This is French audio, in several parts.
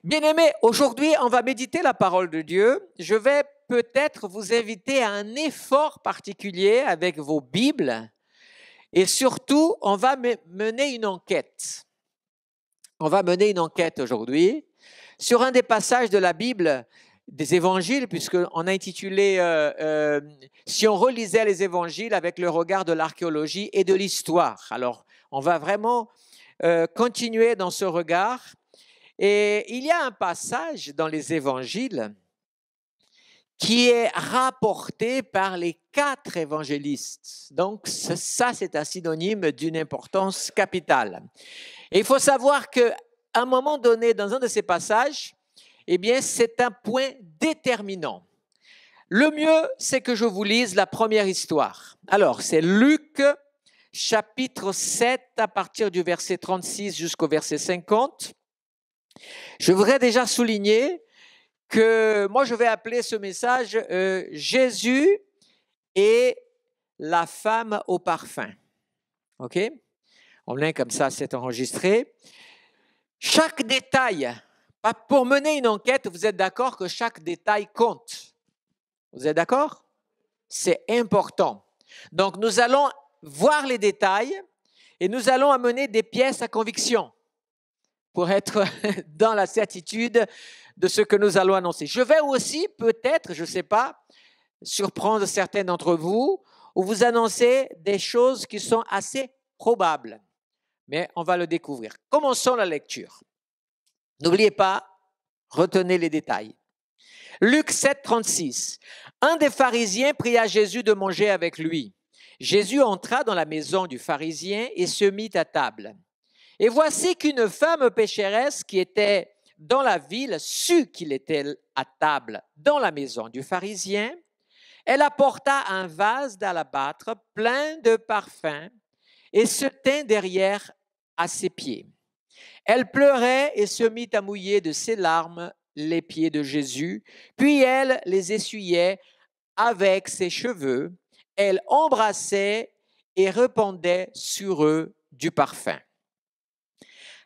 Bien-aimés, aujourd'hui, on va méditer la parole de Dieu. Je vais peut-être vous inviter à un effort particulier avec vos Bibles et surtout, on va mener une enquête. On va mener une enquête aujourd'hui sur un des passages de la Bible des évangiles, puisqu'on a intitulé Si on relisait les évangiles avec le regard de l'archéologie et de l'histoire. Alors, on va vraiment continuer dans ce regard. Et il y a un passage dans les évangiles qui est rapporté par les 4 évangélistes. Donc, ça, c'est un synonyme d'une importance capitale. Et il faut savoir qu'à un moment donné, dans un de ces passages, eh bien, c'est un point déterminant. Le mieux, c'est que je vous lise la première histoire. Alors, c'est Luc, chapitre 7, à partir du verset 36 jusqu'au verset 50. Je voudrais déjà souligner que moi, je vais appeler ce message Jésus et la femme au parfum. OK? On l'a comme ça, c'est enregistré. Chaque détail, pour mener une enquête, vous êtes d'accord que chaque détail compte? Vous êtes d'accord? C'est important. Donc, nous allons voir les détails et nous allons amener des pièces à conviction pour être dans la certitude de ce que nous allons annoncer. Je vais aussi, peut-être, je ne sais pas, surprendre certains d'entre vous ou vous annoncer des choses qui sont assez probables. Mais on va le découvrir. Commençons la lecture. N'oubliez pas, retenez les détails. Luc 7, 36. Un des pharisiens pria Jésus de manger avec lui. Jésus entra dans la maison du pharisien et se mit à table. Et voici qu'une femme pécheresse qui était dans la ville sut qu'il était à table dans la maison du pharisien. Elle apporta un vase d'alabâtre plein de parfums et se tint derrière à ses pieds. Elle pleurait et se mit à mouiller de ses larmes les pieds de Jésus, puis elle les essuyait avec ses cheveux. Elle embrassait et répandait sur eux du parfum.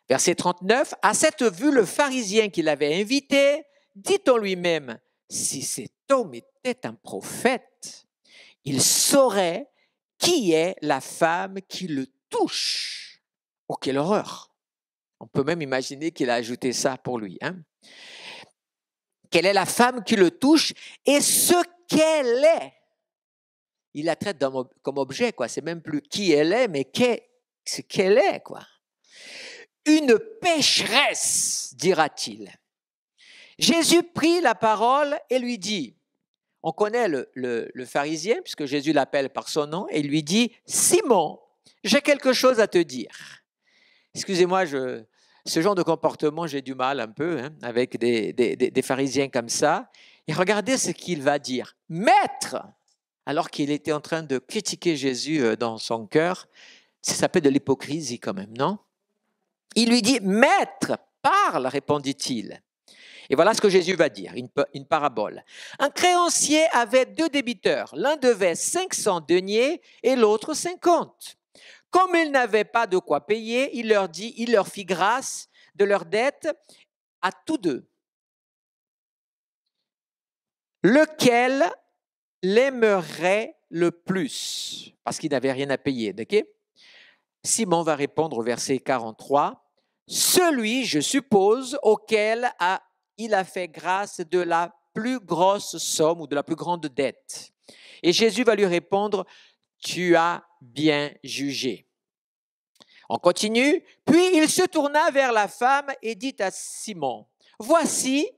Verset 39, à cette vue, le pharisien qui l'avait invité dit en lui-même, si cet homme était un prophète, il saurait qui est la femme qui le touche. Oh, quelle horreur! On peut même imaginer qu'il a ajouté ça pour lui. Hein? Quelle est la femme qui le touche et ce qu'elle est? Il la traite comme objet, quoi. C'est même plus qui elle est, mais ce qu'elle est, quoi. Une pécheresse, dira-t-il. Jésus prit la parole et lui dit, on connaît le pharisien, puisque Jésus l'appelle par son nom, et lui dit, Simon, j'ai quelque chose à te dire. Excusez-moi, ce genre de comportement, j'ai du mal un peu avec des pharisiens comme ça. Et regardez ce qu'il va dire. Maître, alors qu'il était en train de critiquer Jésus dans son cœur, ça s'appelle de l'hypocrisie quand même, non? Il lui dit, Maître, parle, répondit-il. Et voilà ce que Jésus va dire, une parabole. Un créancier avait 2 débiteurs. L'un devait 500 deniers et l'autre 50. Comme ils n'avaient pas de quoi payer, il leur fit grâce de leur dette à tous 2. Lequel l'aimerait le plus? Parce qu'il n'avait rien à payer. Okay? Simon va répondre au verset 43. Celui, je suppose, auquel il a fait grâce de la plus grosse somme ou de la plus grande dette. Et Jésus va lui répondre, tu as bien jugé. On continue. Puis il se tourna vers la femme et dit à Simon, vois-tu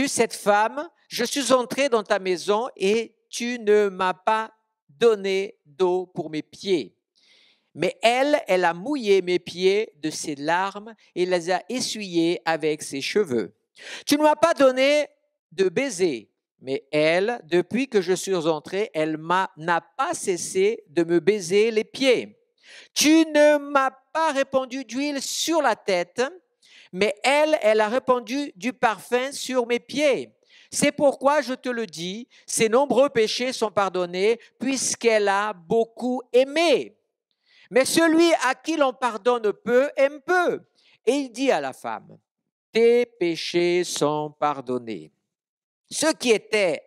cette femme, je suis entré dans ta maison et tu ne m'as pas donné d'eau pour mes pieds. Mais elle a mouillé mes pieds de ses larmes et les a essuyés avec ses cheveux. Tu ne m'as pas donné de baiser, mais elle, depuis que je suis entré, n'a pas cessé de me baiser les pieds. Tu ne m'as pas répandu d'huile sur la tête, mais elle a répandu du parfum sur mes pieds. C'est pourquoi je te le dis, ses nombreux péchés sont pardonnés, puisqu'elle a beaucoup aimé. Mais celui à qui l'on pardonne peu, aime peu. Et il dit à la femme, tes péchés sont pardonnés. » Ceux qui étaient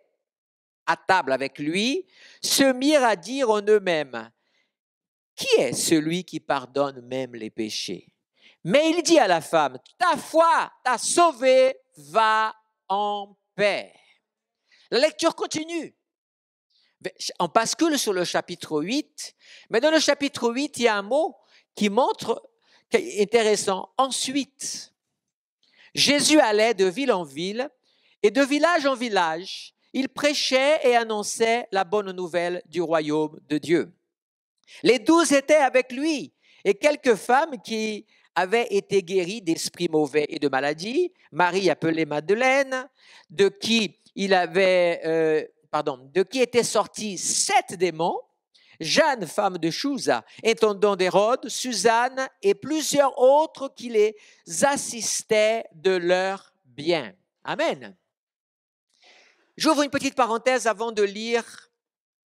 à table avec lui se mirent à dire en eux-mêmes, « Qui est celui qui pardonne même les péchés ?» Mais il dit à la femme, « Ta foi t'a sauvée, va en paix. » La lecture continue. On bascule sur le chapitre 8, mais dans le chapitre 8, il y a un mot qui montre, qui est intéressant. Ensuite, Jésus allait de ville en ville et de village en village. Il prêchait et annonçait la bonne nouvelle du royaume de Dieu. Les 12 étaient avec lui et quelques femmes qui avaient été guéries d'esprits mauvais et de maladies. Marie appelée Madeleine, de qui étaient sortis 7 démons. Jeanne, femme de Chouza, intendant d'Hérode, Suzanne et plusieurs autres qui les assistaient de leurs biens. Amen. J'ouvre une petite parenthèse avant de lire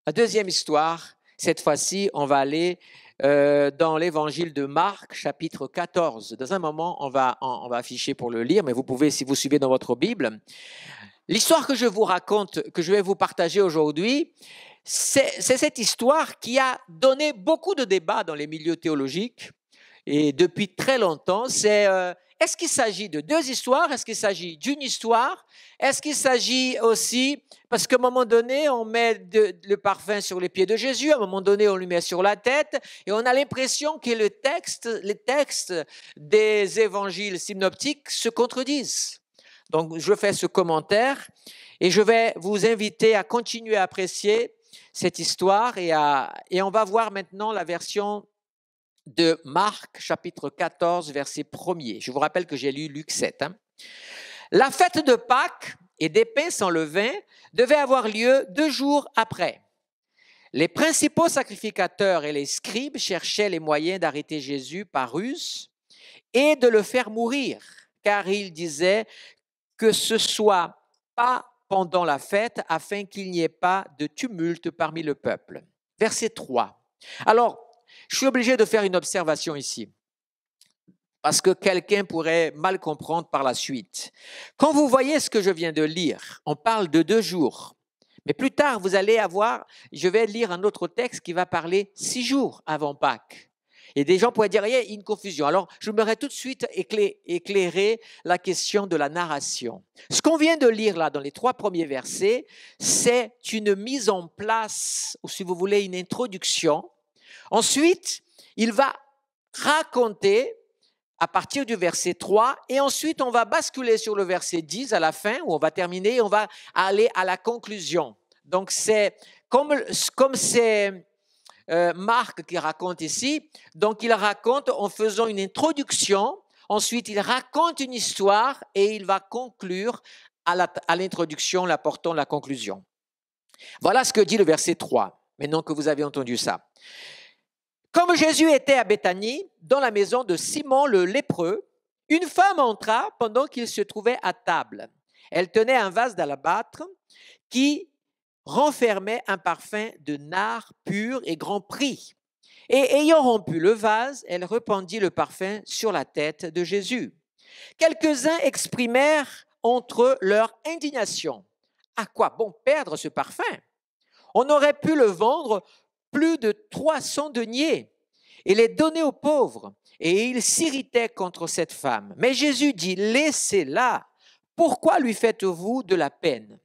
la deuxième histoire. Cette fois-ci, on va aller dans l'évangile de Marc, chapitre 14. Dans un moment, on va afficher pour le lire, mais vous pouvez, si vous suivez dans votre Bible. L'histoire que je vous raconte, que je vais vous partager aujourd'hui, c'est cette histoire qui a donné beaucoup de débats dans les milieux théologiques et depuis très longtemps. Est-ce qu'il s'agit de 2 histoires? Est-ce qu'il s'agit d'une histoire? Est-ce qu'il s'agit aussi, parce qu'à un moment donné, on met le parfum sur les pieds de Jésus, à un moment donné, on lui met sur la tête, et on a l'impression que les textes des évangiles synoptiques se contredisent. Donc, je fais ce commentaire et je vais vous inviter à continuer à apprécier cette histoire et on va voir maintenant la version de Marc, chapitre 14, verset 1er. Je vous rappelle que j'ai lu Luc 7. La fête de Pâques et des pains sans levain devait avoir lieu 2 jours après. Les principaux sacrificateurs et les scribes cherchaient les moyens d'arrêter Jésus par ruse et de le faire mourir, car ils disaient que ce soit pas pendant la fête, afin qu'il n'y ait pas de tumulte parmi le peuple. Verset 3. Alors, je suis obligé de faire une observation ici, parce que quelqu'un pourrait mal comprendre par la suite. Quand vous voyez ce que je viens de lire, on parle de 2 jours. Mais plus tard, vous allez je vais lire un autre texte qui va parler 6 jours avant Pâques. Et des gens pourraient dire, il y a une confusion. Alors, je voudrais tout de suite éclairer la question de la narration. Ce qu'on vient de lire là, dans les 3 premiers versets, c'est une mise en place, ou si vous voulez, une introduction. Ensuite, il va raconter à partir du verset 3, et ensuite, on va basculer sur le verset 10 à la fin, où on va terminer, et on va aller à la conclusion. Donc, c'est comme c'est Marc qui raconte ici, donc il raconte en faisant une introduction, ensuite il raconte une histoire et il va conclure à l'introduction, l'apportant la conclusion. Voilà ce que dit le verset 3, maintenant que vous avez entendu ça. Comme Jésus était à Béthanie, dans la maison de Simon le lépreux, une femme entra pendant qu'il se trouvait à table. Elle tenait un vase d'alabâtre qui renfermait un parfum de nard pur et grand prix. Et ayant rompu le vase, elle répandit le parfum sur la tête de Jésus. Quelques-uns exprimèrent entre eux leur indignation. À quoi bon perdre ce parfum? On aurait pu le vendre plus de 300 deniers et les donner aux pauvres. Et ils s'irritaient contre cette femme. Mais Jésus dit, laissez-la. Pourquoi lui faites-vous de la peine?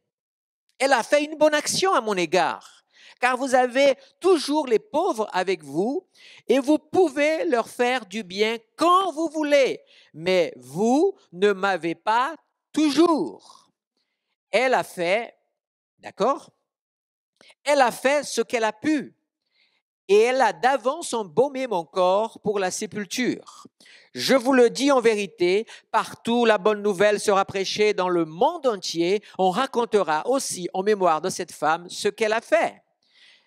Elle a fait une bonne action à mon égard, car vous avez toujours les pauvres avec vous et vous pouvez leur faire du bien quand vous voulez, mais vous ne m'avez pas toujours. Elle a fait, d'accord? Elle a fait ce qu'elle a pu et elle a d'avance embaumé mon corps pour la sépulture. Je vous le dis en vérité, partout la bonne nouvelle sera prêchée dans le monde entier. On racontera aussi en mémoire de cette femme ce qu'elle a fait.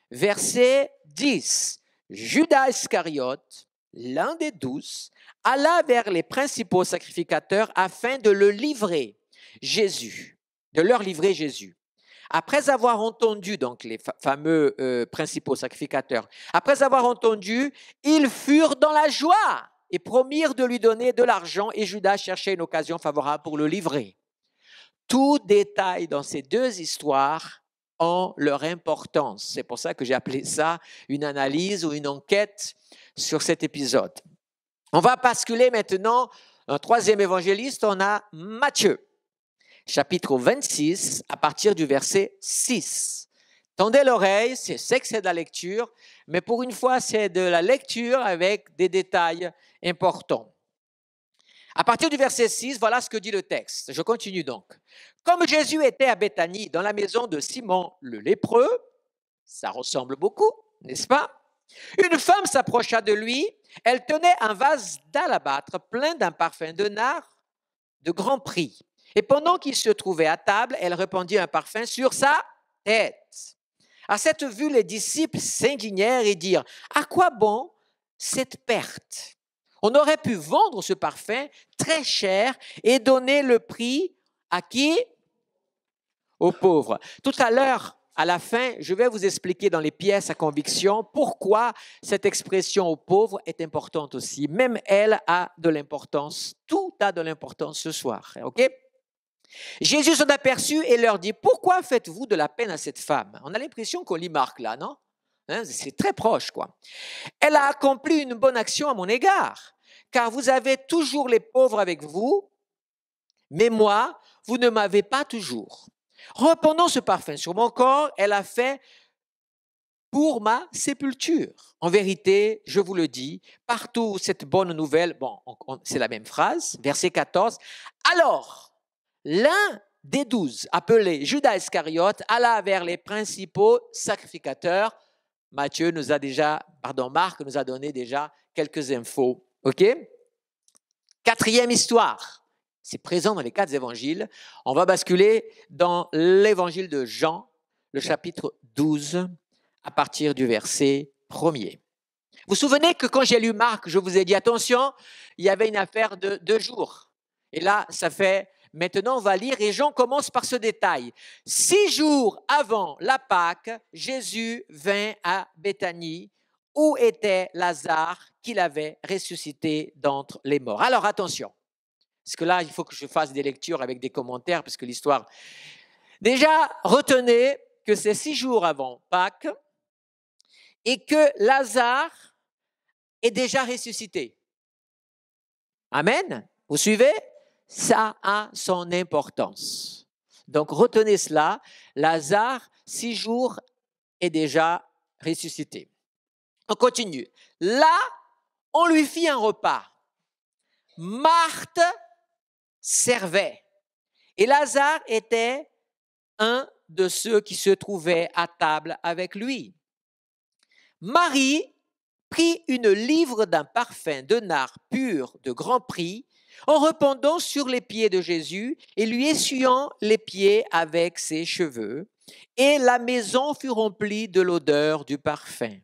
Verset 10. Judas Iscariote, l'un des 12, alla vers les principaux sacrificateurs afin de leur livrer Jésus. Après avoir entendu, donc les fameux principaux sacrificateurs, après avoir entendu, ils furent dans la joie et promirent de lui donner de l'argent et Judas cherchait une occasion favorable pour le livrer. Tout détail dans ces deux histoires ont leur importance. C'est pour ça que j'ai appelé ça une analyse ou une enquête sur cet épisode. On va basculer maintenant un troisième évangéliste, on a Matthieu, chapitre 26, à partir du verset 6. Tendez l'oreille, c'est que c'est de la lecture, mais pour une fois, c'est de la lecture avec des détails importants. À partir du verset 6, voilà ce que dit le texte. Je continue donc. Comme Jésus était à Béthanie, dans la maison de Simon le lépreux, ça ressemble beaucoup, n'est-ce pas? Une femme s'approcha de lui, elle tenait un vase d'alabâtre plein d'un parfum de nard de grand prix. Et pendant qu'il se trouvait à table, elle répandit un parfum sur sa tête. À cette vue, les disciples s'indignèrent et dirent, « À quoi bon cette perte? On aurait pu vendre ce parfum très cher et donner le prix à qui? Aux pauvres. » Tout à l'heure, à la fin, je vais vous expliquer dans les pièces à conviction pourquoi cette expression aux pauvres est importante aussi. Même elle a de l'importance. Tout a de l'importance ce soir. OK? Jésus s'en aperçut et leur dit, « Pourquoi faites-vous de la peine à cette femme? » On a l'impression qu'on lit Marc là, non? C'est très proche, quoi. « Elle a accompli une bonne action à mon égard, car vous avez toujours les pauvres avec vous, mais moi, vous ne m'avez pas toujours. Répandant ce parfum sur mon corps, elle a fait pour ma sépulture. En vérité, je vous le dis, partout cette bonne nouvelle, c'est la même phrase, verset 14, alors, l'un des 12, appelé Judas Iscariote, alla vers les principaux sacrificateurs. Marc nous a donné déjà quelques infos. OK? Quatrième histoire. C'est présent dans les 4 évangiles. On va basculer dans l'évangile de Jean, le chapitre 12, à partir du verset 1er. Vous vous souvenez que quand j'ai lu Marc, je vous ai dit, attention, il y avait une affaire de 2 jours. Et là, maintenant on va lire et Jean commence par ce détail. 6 jours avant la Pâque, Jésus vint à Béthanie, où était Lazare qu'il avait ressuscité d'entre les morts. Alors attention. Parce que là, il faut que je fasse des lectures avec des commentaires, parce que l'histoire... Déjà, retenez que c'est 6 jours avant Pâques et que Lazare est déjà ressuscité. Amen? Vous suivez? Ça a son importance. Donc, retenez cela. Lazare, 6 jours, est déjà ressuscité. On continue. Là, on lui fit un repas. Marthe servait. Et Lazare était un de ceux qui se trouvaient à table avec lui. Marie prit une livre d'un parfum de nard pur de grand prix en répandant sur les pieds de Jésus et lui essuyant les pieds avec ses cheveux. Et la maison fut remplie de l'odeur du parfum.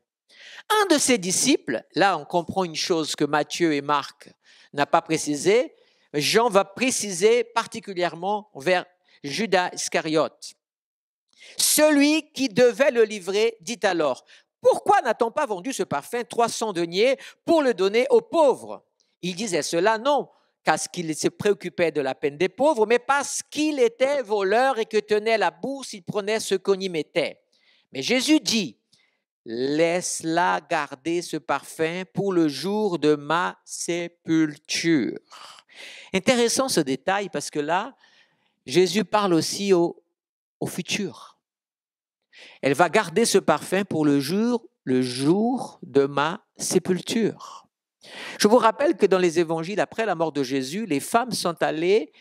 Un de ses disciples, là on comprend une chose que Matthieu et Marc n'ont pas précisé, Jean va préciser particulièrement vers Judas Iscariote. Celui qui devait le livrer dit alors, « Pourquoi n'a-t-on pas vendu ce parfum 300 deniers pour le donner aux pauvres ?» Il disait cela non parce qu'il se préoccupait de la peine des pauvres, mais parce qu'il était voleur et que tenait la bourse, il prenait ce qu'on y mettait. Mais Jésus dit, « Laisse-la garder ce parfum pour le jour de ma sépulture. » Intéressant ce détail parce que là, Jésus parle aussi au futur. Elle va garder ce parfum pour le jour de ma sépulture. Je vous rappelle que dans les évangiles, après la mort de Jésus, les femmes sont allées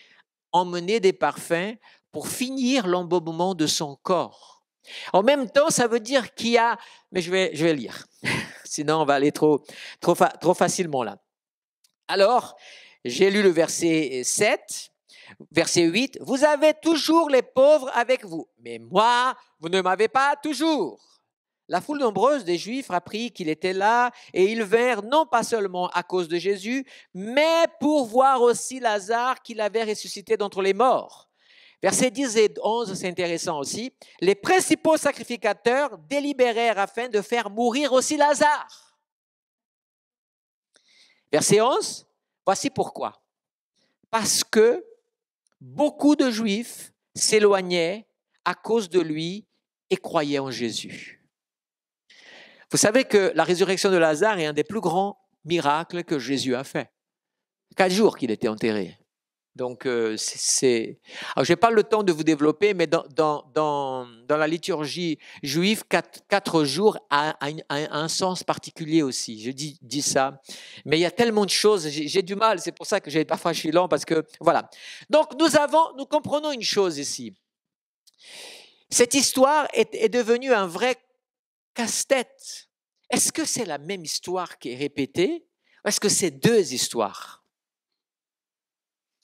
emmener des parfums pour finir l'embaumement de son corps. En même temps, ça veut dire qu'il y a... Mais je vais lire, sinon on va aller trop facilement là. Alors, j'ai lu le verset 7, verset 8. « Vous avez toujours les pauvres avec vous, mais moi, vous ne m'avez pas toujours. » La foule nombreuse des Juifs apprit qu'il était là et ils vinrent non pas seulement à cause de Jésus, mais pour voir aussi Lazare qu'il avait ressuscité d'entre les morts. Versets 10 et 11, c'est intéressant aussi. Les principaux sacrificateurs délibérèrent afin de faire mourir aussi Lazare. Verset 11, voici pourquoi. Parce que beaucoup de Juifs s'éloignaient à cause de lui et croyaient en Jésus. Vous savez que la résurrection de Lazare est un des plus grands miracles que Jésus a fait. 4 jours qu'il était enterré. Donc, alors, je n'ai pas le temps de vous développer, mais dans la liturgie juive, 4 jours a un sens particulier aussi. Je dis ça. Mais il y a tellement de choses, j'ai du mal, c'est pour ça que parfois je suis lent, parce que, voilà. Donc, nous comprenons une chose ici. Cette histoire est devenue un vrai casse-tête. Est-ce que c'est la même histoire qui est répétée, ou est-ce que c'est 2 histoires?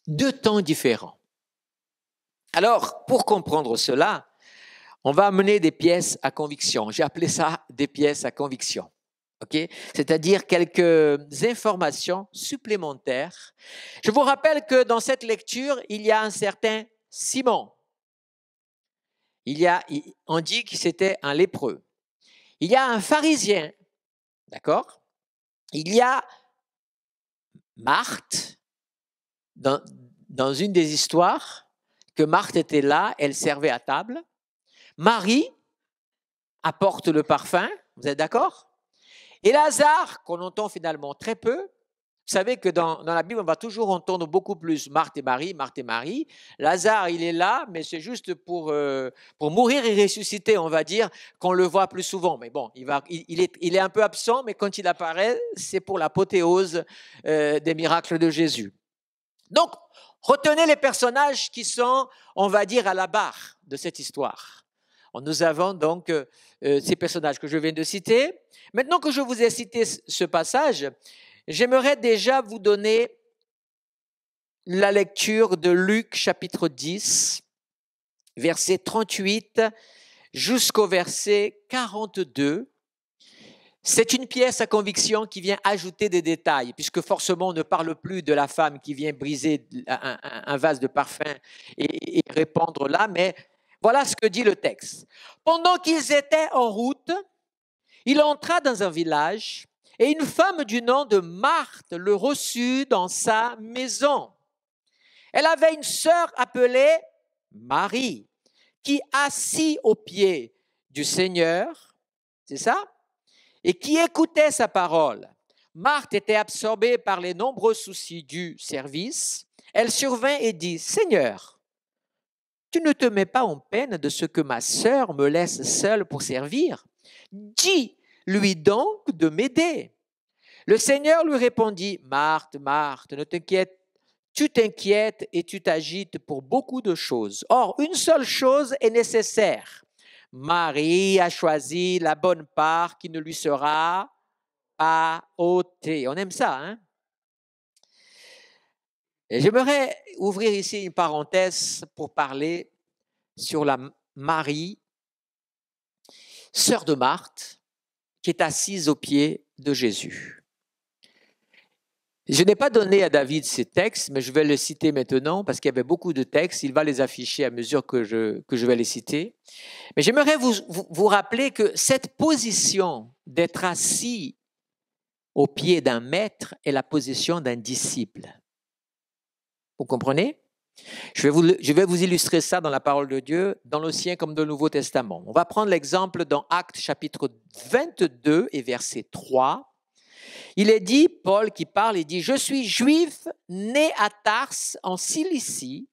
2 temps différents. Alors, pour comprendre cela, on va amener des pièces à conviction. J'ai appelé ça des pièces à conviction. Okay? C'est-à-dire quelques informations supplémentaires. Je vous rappelle que dans cette lecture, il y a un certain Simon. On dit que c'était un lépreux. Il y a un pharisien, d'accord? Il y a Marthe, dans une des histoires, que Marthe était là, elle servait à table. Marie apporte le parfum, vous êtes d'accord? Et Lazare, qu'on entend finalement très peu. Vous savez que dans la Bible, on va toujours entendre beaucoup plus Marthe et Marie, Marthe et Marie. Lazare, il est là, mais c'est juste pour mourir et ressusciter, on va dire, qu'on le voit plus souvent. Mais bon, il est un peu absent, mais quand il apparaît, c'est pour l'apothéose des miracles de Jésus. Donc, retenez les personnages qui sont, on va dire, à la barre de cette histoire. Nous avons donc ces personnages que je viens de citer. Maintenant que je vous ai cité ce passage, j'aimerais déjà vous donner la lecture de Luc chapitre 10, verset 38 jusqu'au verset 42. C'est une pièce à conviction qui vient ajouter des détails, puisque forcément on ne parle plus de la femme qui vient briser un vase de parfum et répandre là, mais voilà ce que dit le texte. Pendant qu'ils étaient en route, il entra dans un village et une femme du nom de Marthe le reçut dans sa maison. Elle avait une sœur appelée Marie, qui assit aux pieds du Seigneur, c'est ça? Et qui écoutait sa parole. Marthe était absorbée par les nombreux soucis du service. Elle survint et dit, « Seigneur, tu ne te mets pas en peine de ce que ma sœur me laisse seule pour servir? Dis-lui donc de m'aider. » Le Seigneur lui répondit, « Marthe, Marthe, tu t'inquiètes et tu t'agites pour beaucoup de choses. Or, une seule chose est nécessaire. Marie a choisi la bonne part qui ne lui sera pas ôtée. » On aime ça, hein? Et j'aimerais ouvrir ici une parenthèse pour parler sur la Marie, sœur de Marthe, qui est assise aux pieds de Jésus. Je n'ai pas donné à David ces textes, mais je vais les citer maintenant parce qu'il y avait beaucoup de textes. Il va les afficher à mesure que je vais les citer. Mais j'aimerais vous rappeler que cette position d'être assis aux pieds d'un maître est la position d'un disciple. Vous comprenez? Je vais vous illustrer ça dans la parole de Dieu, dans l'Ancien comme dans le Nouveau Testament. On va prendre l'exemple dans Actes chapitre 22 et verset 3. Il est dit, Paul qui parle, il dit, « Je suis juif, né à Tars, en Cilicie,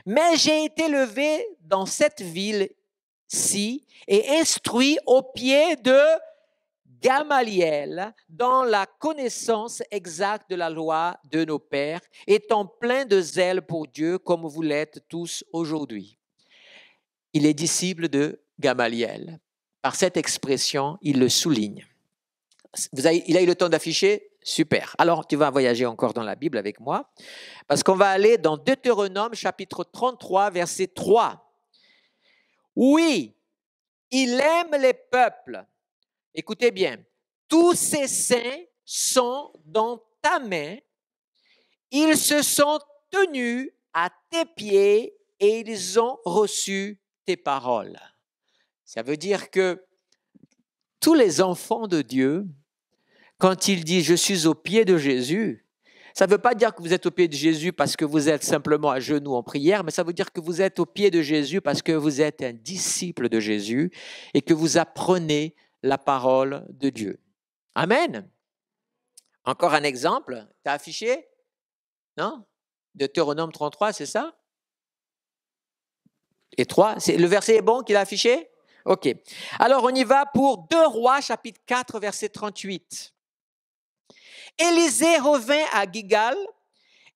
mais j'ai été élevé dans cette ville-ci et instruit au pied de Gamaliel dans la connaissance exacte de la loi de nos pères, étant plein de zèle pour Dieu comme vous l'êtes tous aujourd'hui. » Il est disciple de Gamaliel. Par cette expression, il le souligne. Il a eu le temps d'afficher? Super. Alors, tu vas voyager encore dans la Bible avec moi, parce qu'on va aller dans Deutéronome, chapitre 33, verset 3. « Oui, il aime les peuples. » Écoutez bien. « Tous ces saints sont dans ta main. Ils se sont tenus à tes pieds et ils ont reçu tes paroles. » Ça veut dire que tous les enfants de Dieu, quand il dit « je suis au pied de Jésus », ça ne veut pas dire que vous êtes au pied de Jésus parce que vous êtes simplement à genoux en prière, mais ça veut dire que vous êtes au pied de Jésus parce que vous êtes un disciple de Jésus et que vous apprenez la parole de Dieu. Amen. Encore un exemple, tu as affiché? Non? Deutéronome 33, c'est ça? Et 3, le verset est bon qu'il a affiché? Ok. Alors on y va pour 2 Rois, chapitre 4, verset 38. Élisée revint à Gilgal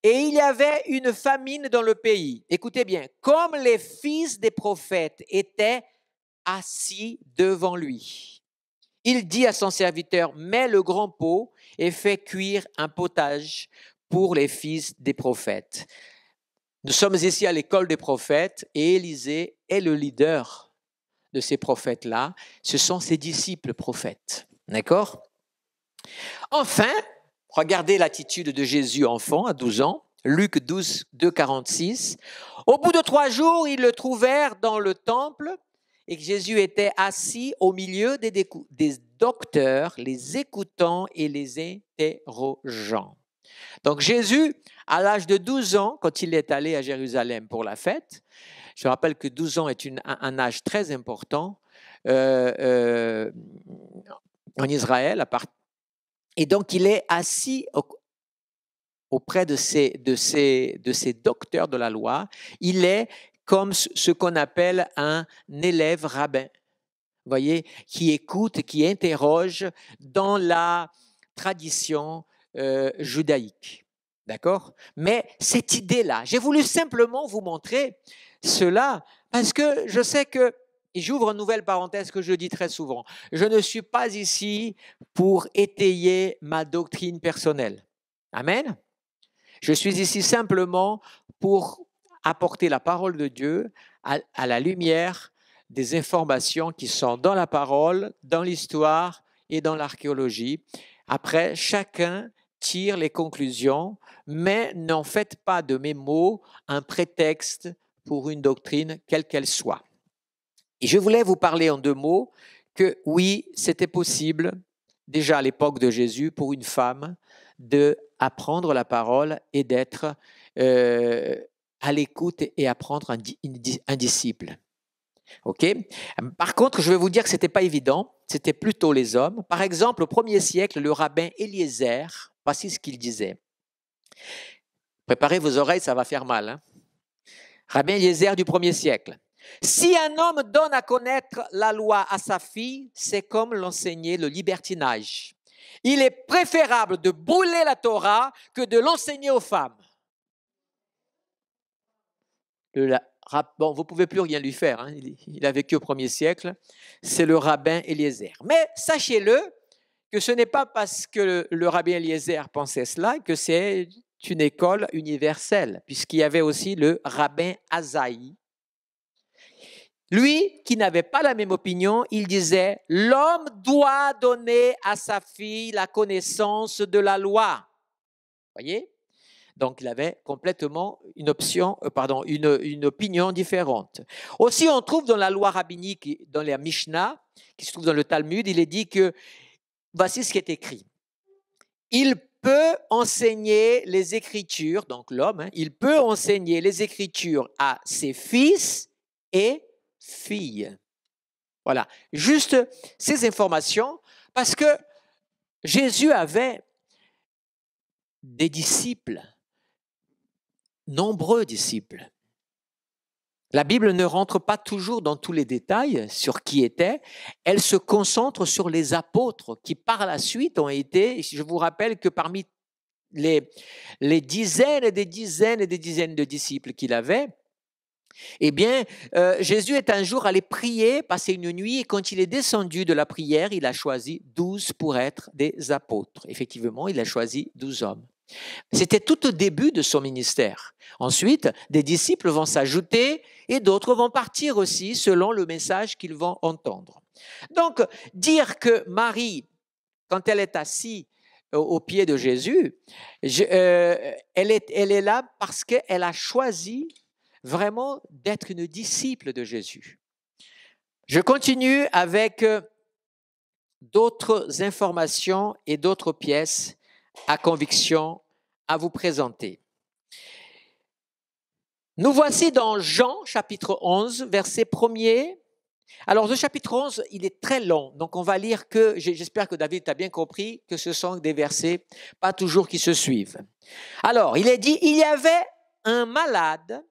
et il y avait une famine dans le pays. Écoutez bien, comme les fils des prophètes étaient assis devant lui, il dit à son serviteur, mets le grand pot et fais cuire un potage pour les fils des prophètes. Nous sommes ici à l'école des prophètes et Élisée est le leader de ces prophètes-là. Ce sont ses disciples prophètes. D'accord? Enfin, regardez l'attitude de Jésus enfant à 12 ans. Luc 12, 2, 46. Au bout de 3 jours, ils le trouvèrent dans le temple et que Jésus était assis au milieu des docteurs, les écoutant et les interrogeant. Donc Jésus, à l'âge de 12 ans, quand il est allé à Jérusalem pour la fête, je rappelle que 12 ans est un âge très important en Israël, et donc il est assis auprès de ces docteurs de la loi. Il est comme ce qu'on appelle un élève rabbin, vous voyez, qui écoute, qui interroge dans la tradition judaïque. D'accord? Mais cette idée-là, j'ai voulu simplement vous montrer cela parce que je sais que, et j'ouvre une nouvelle parenthèse que je dis très souvent, je ne suis pas ici pour étayer ma doctrine personnelle. Amen? Je suis ici simplement pour apporter la parole de Dieu à la lumière des informations qui sont dans la parole, dans l'histoire et dans l'archéologie. Après, chacun tire les conclusions, mais n'en faites pas de mes mots un prétexte pour une doctrine, quelle qu'elle soit. Et je voulais vous parler en 2 mots que oui, c'était possible, déjà à l'époque de Jésus, pour une femme d'apprendre la parole et d'être à l'écoute et apprendre un disciple. Ok. Par contre, je vais vous dire que ce n'était pas évident, c'était plutôt les hommes. Par exemple, au 1er siècle, le rabbin Eliezer, voici ce qu'il disait. Préparez vos oreilles, ça va faire mal. Hein? Rabbin Eliezer du 1er siècle. Si un homme donne à connaître la loi à sa fille, c'est comme l'enseigner le libertinage. Il est préférable de brûler la Torah que de l'enseigner aux femmes. Bon, vous ne pouvez plus rien lui faire, hein. Il a vécu au 1er siècle, c'est le rabbin Eliezer. Mais sachez-le que ce n'est pas parce que le rabbin Eliezer pensait cela que c'est une école universelle, puisqu'il y avait aussi le rabbin Azaï. Lui, qui n'avait pas la même opinion, il disait « L'homme doit donner à sa fille la connaissance de la loi. » Voyez ? Donc, il avait complètement une opinion différente. Aussi, on trouve dans la loi rabbinique, dans la Mishnah, qui se trouve dans le Talmud, il est dit que, voici ce qui est écrit. Il peut enseigner les Écritures, donc l'homme, il peut enseigner les Écritures à ses fils et filles. Voilà, juste ces informations, parce que Jésus avait des disciples, nombreux disciples. La Bible ne rentre pas toujours dans tous les détails sur qui était, elle se concentre sur les apôtres qui par la suite ont été, je vous rappelle que parmi les dizaines et des dizaines et des dizaines de disciples qu'il avait, eh bien, Jésus est un jour allé prier, passer une nuit, et quand il est descendu de la prière, il a choisi 12 pour être des apôtres. Effectivement, il a choisi 12 hommes. C'était tout au début de son ministère. Ensuite, des disciples vont s'ajouter et d'autres vont partir aussi selon le message qu'ils vont entendre. Donc, dire que Marie, quand elle est assise au pied de Jésus, elle est là parce qu'elle a choisi vraiment d'être une disciple de Jésus. Je continue avec d'autres informations et d'autres pièces à conviction à vous présenter. Nous voici dans Jean, chapitre 11, verset 1er. Alors, le chapitre 11, il est très long, donc on va lire que, j'espère que David t'a bien compris, que ce sont des versets pas toujours qui se suivent. Alors, il est dit, il y avait un malade,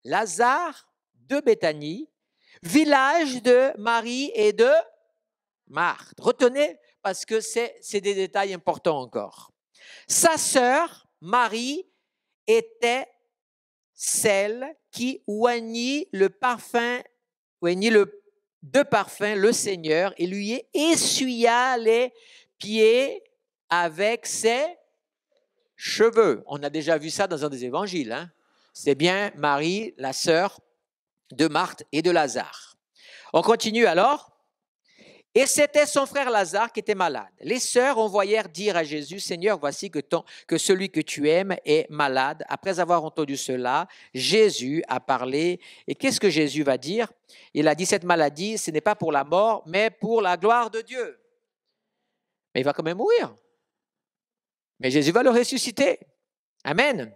Lazare de Béthanie, village de Marie et de Marthe. Retenez, parce que c'est des détails importants encore. Sa sœur, Marie, était celle qui oignit de parfum le Seigneur et lui essuya les pieds avec ses cheveux. On a déjà vu ça dans un des évangiles. Hein? C'est bien Marie, la sœur de Marthe et de Lazare. On continue alors. Et c'était son frère Lazare qui était malade. Les sœurs envoyèrent dire à Jésus, « Seigneur, voici que celui que tu aimes est malade. » Après avoir entendu cela, Jésus a parlé. Et qu'est-ce que Jésus va dire? Il a dit, cette maladie, ce n'est pas pour la mort, mais pour la gloire de Dieu. Mais il va quand même mourir. Mais Jésus va le ressusciter. Amen.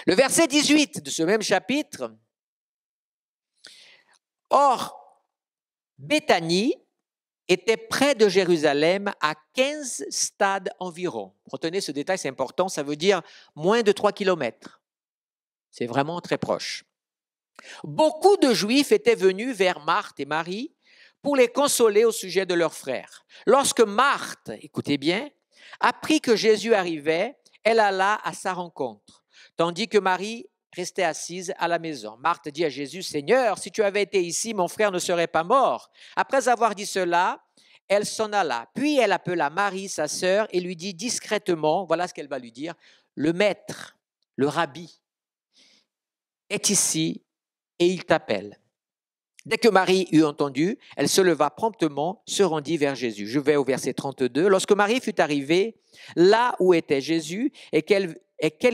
Le verset 18 de ce même chapitre. Or, Béthanie était près de Jérusalem, à 15 stades environ. Retenez ce détail, c'est important, ça veut dire moins de 3 kilomètres. C'est vraiment très proche. Beaucoup de Juifs étaient venus vers Marthe et Marie pour les consoler au sujet de leur frère. Lorsque Marthe, écoutez bien, apprit que Jésus arrivait, elle alla à sa rencontre, tandis que Marie restait assise à la maison. Marthe dit à Jésus, « Seigneur, si tu avais été ici, mon frère ne serait pas mort. » Après avoir dit cela, elle s'en alla. Puis elle appela Marie, sa sœur, et lui dit discrètement, voilà ce qu'elle va lui dire, « Le maître, le rabbi, est ici et il t'appelle. » Dès que Marie eut entendu, elle se leva promptement, se rendit vers Jésus. Je vais au verset 32. Lorsque Marie fut arrivée là où était Jésus et qu'elle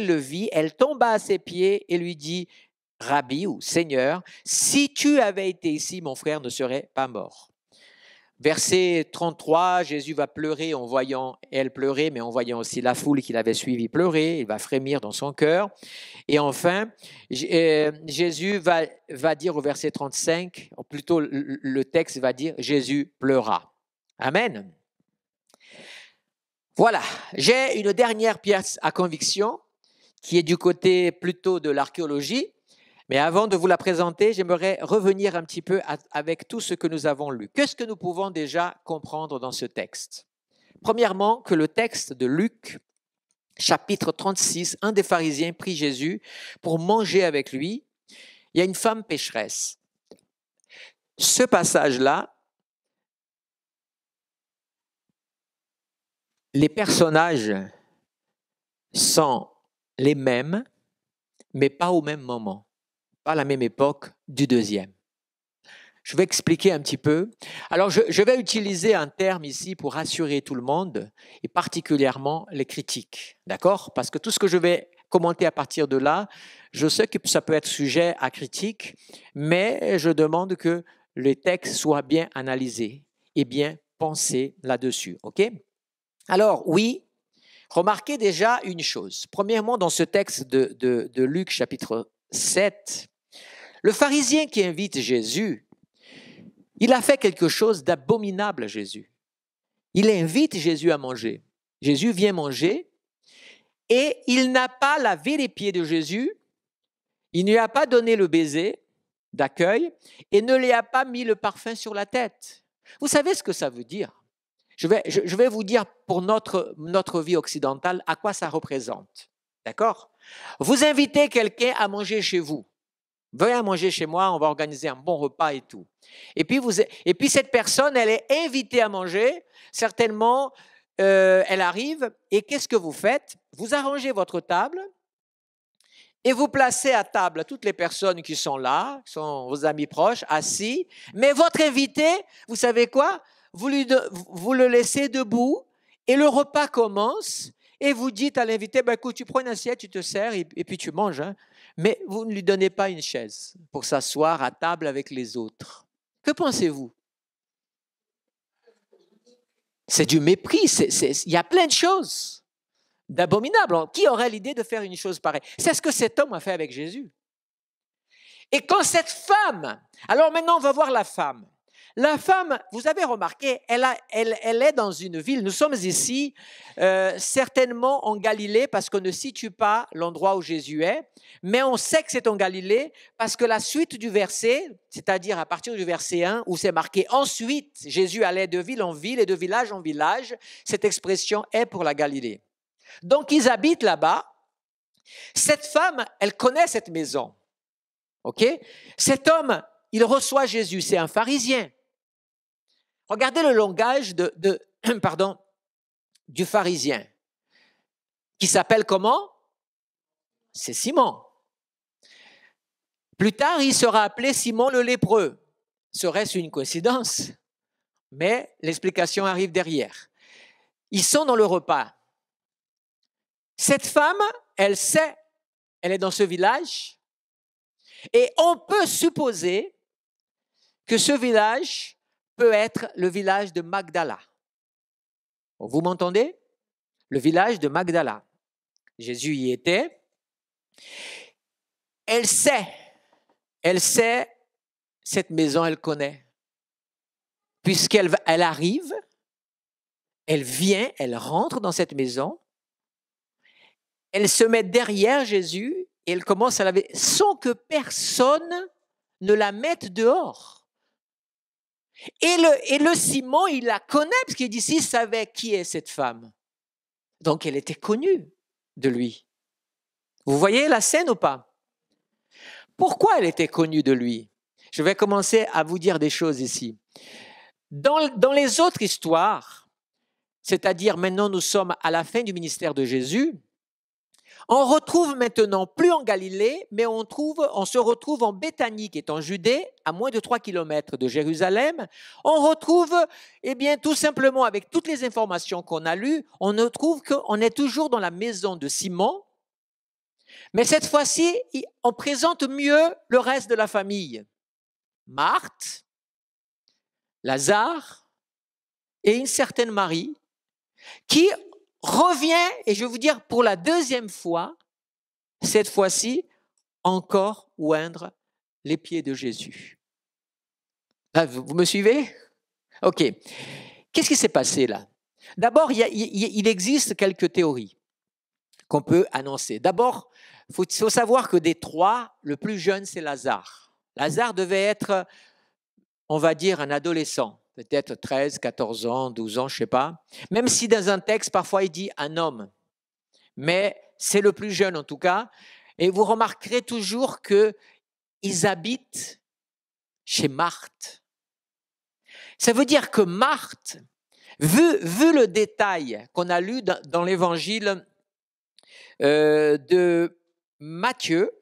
le vit, elle tomba à ses pieds et lui dit, « Rabbi ou Seigneur, si tu avais été ici, mon frère ne serait pas mort. » Verset 33, Jésus va pleurer en voyant elle pleurer, mais en voyant aussi la foule qui l'avait suivi pleurer, il va frémir dans son cœur. Et enfin, Jésus va dire au verset 35, ou plutôt le texte va dire, Jésus pleura. Amen. Voilà, j'ai une dernière pièce à conviction qui est du côté plutôt de l'archéologie. Mais avant de vous la présenter, j'aimerais revenir un petit peu avec tout ce que nous avons lu. Qu'est-ce que nous pouvons déjà comprendre dans ce texte? Premièrement, que le texte de Luc, chapitre 36, un des pharisiens prie Jésus pour manger avec lui. Il y a une femme pécheresse. Ce passage-là, les personnages sont les mêmes, mais pas au même moment. Pas à la même époque du deuxième. Je vais expliquer un petit peu. Alors, je vais utiliser un terme ici pour rassurer tout le monde, et particulièrement les critiques, d'accord? Parce que tout ce que je vais commenter à partir de là, je sais que ça peut être sujet à critique, mais je demande que les textes soient bien analysés et bien pensés là-dessus, ok? Alors, oui, remarquez déjà une chose. Premièrement, dans ce texte de Luc, chapitre 7, le pharisien qui invite Jésus, il a fait quelque chose d'abominable à Jésus. Il invite Jésus à manger. Jésus vient manger et il n'a pas lavé les pieds de Jésus, il ne lui a pas donné le baiser d'accueil et ne lui a pas mis le parfum sur la tête. Vous savez ce que ça veut dire? Je vais vous dire pour notre vie occidentale à quoi ça représente. D'accord? Vous invitez quelqu'un à manger chez vous. Venez manger chez moi, on va organiser un bon repas et tout. Et puis cette personne, elle est invitée à manger. Certainement, elle arrive. Et qu'est-ce que vous faites? Vous arrangez votre table et vous placez à table toutes les personnes qui sont là, qui sont vos amis proches, assis. Mais votre invité, vous savez quoi? Vous le laissez debout et le repas commence. Et vous dites à l'invité, écoute, tu prends une assiette, tu te sers et puis tu manges. Hein. Mais vous ne lui donnez pas une chaise pour s'asseoir à table avec les autres. Que pensez-vous? C'est du mépris. Il y a plein de choses d'abominables. Qui aurait l'idée de faire une chose pareille? C'est ce que cet homme a fait avec Jésus. Et quand cette femme, alors maintenant on va voir la femme. La femme, vous avez remarqué, elle est dans une ville. Nous sommes ici, certainement en Galilée, parce qu'on ne situe pas l'endroit où Jésus est, mais on sait que c'est en Galilée, parce que la suite du verset, c'est-à-dire à partir du verset 1, où c'est marqué « Ensuite, Jésus allait de ville en ville et de village en village », cette expression est pour la Galilée. Donc, ils habitent là-bas. Cette femme, elle connaît cette maison. Ok? Cet homme, il reçoit Jésus, c'est un pharisien. Regardez le langage du pharisien, qui s'appelle comment? C'est Simon. Plus tard, il sera appelé Simon le lépreux. Serait-ce une coïncidence? Mais l'explication arrive derrière. Ils sont dans le repas. Cette femme, elle sait, elle est dans ce village, et on peut supposer que ce village peut être le village de Magdala. Vous m'entendez? Le village de Magdala. Jésus y était. Elle sait, cette maison, elle connaît. Puisqu'elle arrive, elle vient, elle rentre dans cette maison, elle se met derrière Jésus et elle commence à laver sans que personne ne la mette dehors. Et le Simon, il la connaît, parce qu'il dit, s'il savait qui est cette femme. Donc, elle était connue de lui. Vous voyez la scène ou pas? Pourquoi elle était connue de lui? Je vais commencer à vous dire des choses ici. Dans les autres histoires, c'est-à-dire maintenant nous sommes à la fin du ministère de Jésus, on retrouve maintenant, plus en Galilée, mais on se retrouve en Béthanie, qui est en Judée, à moins de 3 kilomètres de Jérusalem. On retrouve, tout simplement, avec toutes les informations qu'on a lues, on trouve qu'on est toujours dans la maison de Simon, mais cette fois-ci, on présente mieux le reste de la famille. Marthe, Lazare et une certaine Marie, qui revient, et je vais vous dire pour la deuxième fois, cette fois-ci, encore oindre les pieds de Jésus. Là, vous me suivez? Ok. Qu'est-ce qui s'est passé là? D'abord, il existe quelques théories qu'on peut annoncer. D'abord, il faut savoir que des trois, le plus jeune, c'est Lazare. Lazare devait être, on va dire, un adolescent. Peut-être 13, 14 ans, 12 ans, je ne sais pas. Même si dans un texte, parfois, il dit un homme. Mais c'est le plus jeune, en tout cas. Et vous remarquerez toujours qu'ils habitent chez Marthe. Ça veut dire que Marthe, vu le détail qu'on a lu dans l'évangile de Matthieu,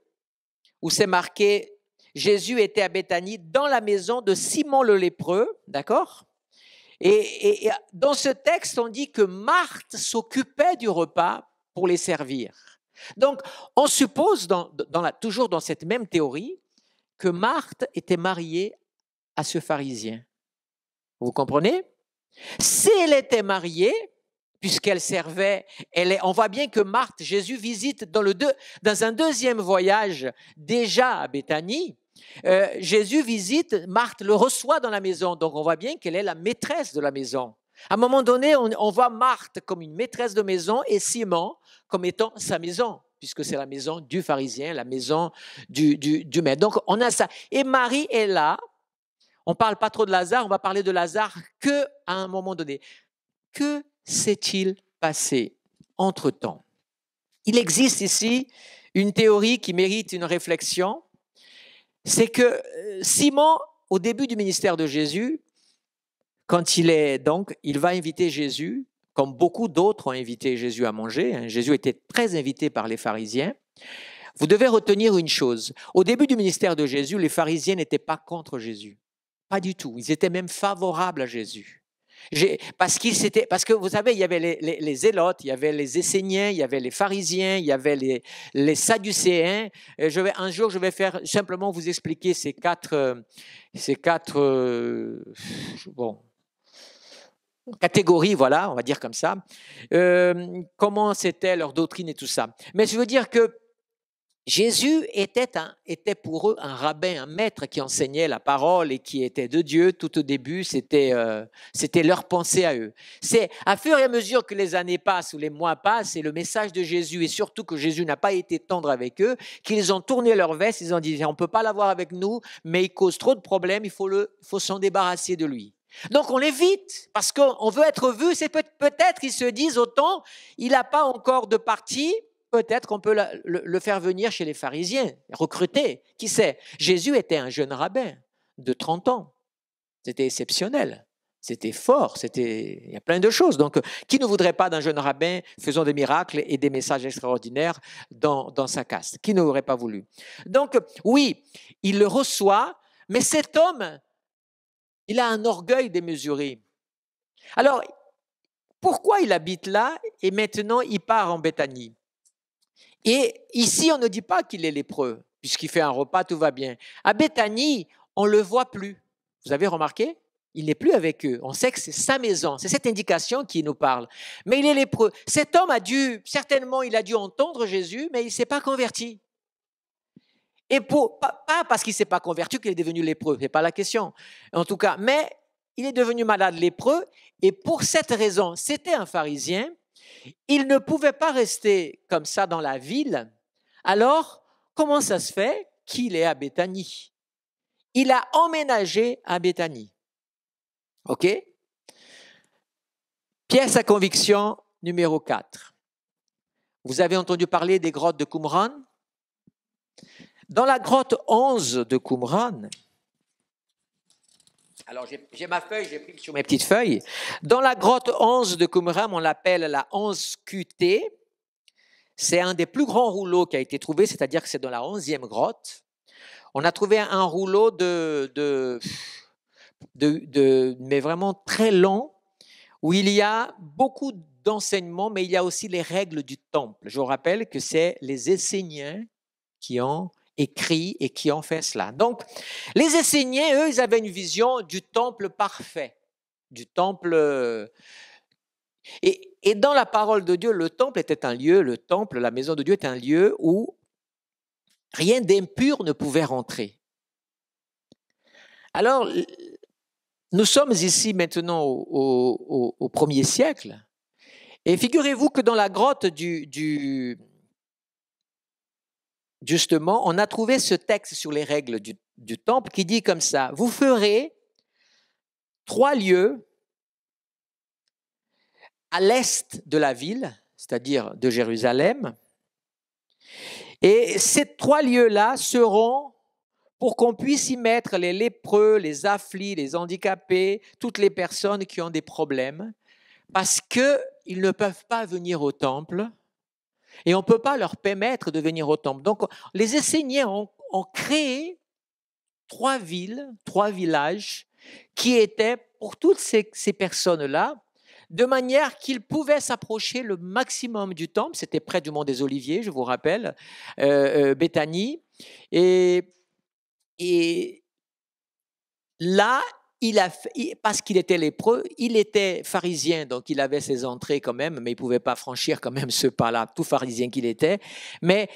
où c'est marqué Jésus était à Béthanie dans la maison de Simon le lépreux, d'accord? Et dans ce texte, on dit que Marthe s'occupait du repas pour les servir. Donc, on suppose, toujours dans cette même théorie, que Marthe était mariée à ce pharisien. Vous comprenez? Si elle était mariée, puisqu'elle servait, on voit bien que Marthe, Jésus visite dans un deuxième voyage déjà à Béthanie, Jésus visite, Marthe le reçoit dans la maison, donc on voit bien qu'elle est la maîtresse de la maison. À un moment donné, on voit Marthe comme une maîtresse de maison et Simon comme étant sa maison, puisque c'est la maison du pharisien, la maison du maître. Donc on a ça. Et Marie est là. On ne parle pas trop de Lazare, on va parler de Lazare qu'à un moment donné. Que s'est-il passé entre-temps? Il existe ici une théorie qui mérite une réflexion. C'est que Simon, au début du ministère de Jésus, quand il va inviter Jésus, comme beaucoup d'autres ont invité Jésus à manger. Jésus était très invité par les pharisiens. Vous devez retenir une chose. Au début du ministère de Jésus, les pharisiens n'étaient pas contre Jésus. Pas du tout. Ils étaient même favorables à Jésus. Parce que vous savez, il y avait les zélotes, il y avait les esséniens, il y avait les pharisiens, il y avait les sadducéens. Un jour, je vais simplement vous expliquer ces quatre catégories, voilà, on va dire comme ça, comment c'était leur doctrine et tout ça. Mais je veux dire que Jésus était pour eux un rabbin, un maître qui enseignait la parole et qui était de Dieu. Tout au début, c'était leur pensée à eux. C'est à fur et à mesure que les années passent ou les mois passent et le message de Jésus, et surtout que Jésus n'a pas été tendre avec eux, qu'ils ont tourné leur veste, ils ont dit, on ne peut pas l'avoir avec nous, mais il cause trop de problèmes, il faut s'en débarrasser de lui. Donc on l'évite parce qu'on veut être vu. C'est peut-être qu'ils se disent autant, il n'a pas encore de parti. Peut-être qu'on peut le faire venir chez les pharisiens, recruter. Qui sait? Jésus était un jeune rabbin de 30 ans. C'était exceptionnel. C'était fort. Il y a plein de choses. Donc, qui ne voudrait pas d'un jeune rabbin faisant des miracles et des messages extraordinaires dans sa caste? Qui n'aurait pas voulu? Donc, oui, il le reçoit, mais cet homme, il a un orgueil démesuré. Alors, pourquoi il habite là et maintenant il part en Béthanie? Et ici, on ne dit pas qu'il est lépreux, puisqu'il fait un repas, tout va bien. À Béthanie, on ne le voit plus. Vous avez remarqué? Il n'est plus avec eux. On sait que c'est sa maison. C'est cette indication qui nous parle. Mais il est lépreux. Cet homme certainement, il a dû entendre Jésus, mais il ne s'est pas converti. Et pas parce qu'il ne s'est pas converti qu'il est devenu lépreux. Ce n'est pas la question. En tout cas, mais il est devenu malade lépreux. Et pour cette raison, c'était un pharisien. Il ne pouvait pas rester comme ça dans la ville. Alors, comment ça se fait qu'il est à Béthanie? Il a emménagé à Béthanie. OK? Pièce à conviction numéro 4. Vous avez entendu parler des grottes de Qumran? Dans la grotte 11 de Qumran, alors j'ai ma feuille, j'ai pris sur mes petites feuilles. Dans la grotte 11 de Qumran, on l'appelle la 11 QT. C'est un des plus grands rouleaux qui a été trouvé, c'est-à-dire que c'est dans la 11e grotte. On a trouvé un rouleau mais vraiment très long, où il y a beaucoup d'enseignements, mais il y a aussi les règles du temple. Je vous rappelle que c'est les Esséniens qui ont écrit et qui ont fait cela. Donc, les Esséniens, eux, ils avaient une vision du temple parfait, du temple. Et dans la parole de Dieu, le temple était un lieu, le temple, la maison de Dieu est un lieu où rien d'impur ne pouvait rentrer. Alors, nous sommes ici maintenant au 1er siècle, et figurez-vous que dans la grotte justement, on a trouvé ce texte sur les règles du temple qui dit comme ça, vous ferez 3 lieux à l'est de la ville, c'est-à-dire de Jérusalem, et ces 3 lieux-là seront pour qu'on puisse y mettre les lépreux, les afflits, les handicapés, toutes les personnes qui ont des problèmes, parce qu'ils ne peuvent pas venir au temple, et on ne peut pas leur permettre de venir au temple. Donc, les Esséniens ont créé 3 villes, 3 villages qui étaient pour toutes ces personnes-là, de manière qu'ils pouvaient s'approcher le maximum du temple. C'était près du mont des Oliviers, je vous rappelle, Béthanie. Et là, parce qu'il était lépreux, il était pharisien, donc il avait ses entrées quand même, mais il ne pouvait pas franchir quand même ce pas-là, tout pharisien qu'il était. Mais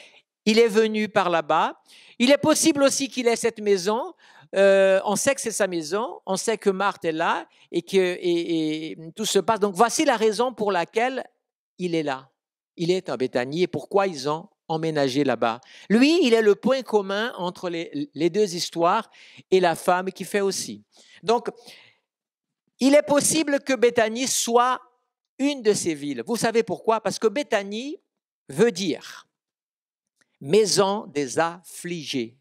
il est venu par là-bas. Il est possible aussi qu'il ait cette maison. On sait que c'est sa maison, on sait que Marthe est là et que tout se passe. Donc voici la raison pour laquelle il est là. Il est en Béthanie et pourquoi ils ont emménagé là-bas. Lui, il est le point commun entre les 2 histoires et la femme qui fait aussi. Donc, il est possible que Béthanie soit une de ces villes. Vous savez pourquoi? Parce que Béthanie veut dire maison des affligés,